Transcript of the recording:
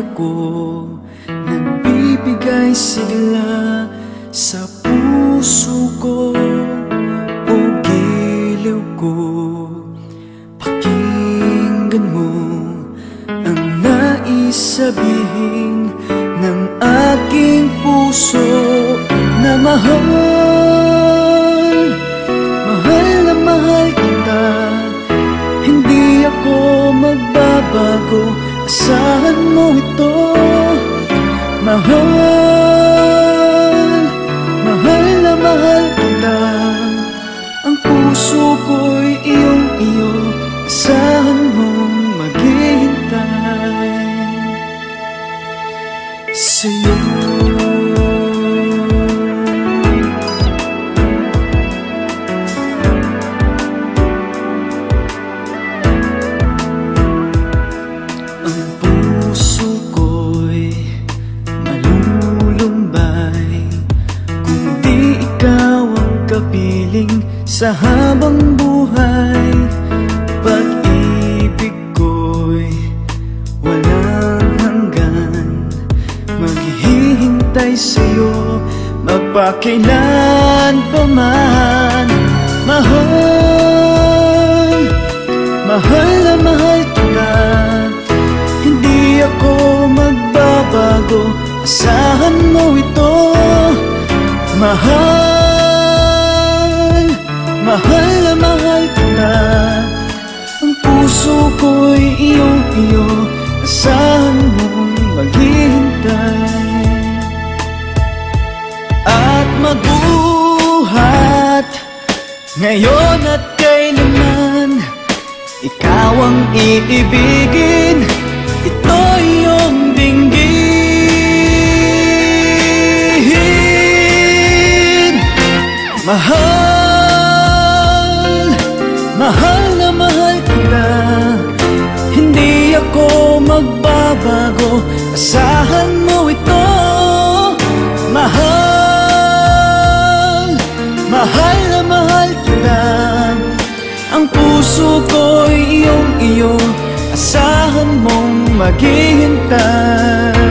ako, nagbibigay sigla sa puso ko o giliw ko. Pakinggan mo ang nais sabihin ng aking puso na mahal. Mahal na mahal kita, hindi ako magbabago, asahan mo ito. Mahal, mahal na mahal kita, ang puso ko'y iyong-iyo, asahan mong maghihintay sa'yo. Sa habang buhay, pag-ibig ko'y walang hanggan. Maghihintay sa'yo magpakailan pa man. Mahal, mahal na mahal kita, hindi ako magbabago, asahan mo ito. Mahal, mahal na mahal kita, ang puso ko'y iyong-iyo, asahan mong maghihintay. At magbuhat ngayon at kailanman, ikaw ang iibigin, ito iyong dinggin. Mahal, mahal na mahal kita, hindi ako magbabago, asahan mo ito. Mahal, mahal na mahal kita, ang puso ko'y iyong-iyo, asahan mong maghihintay.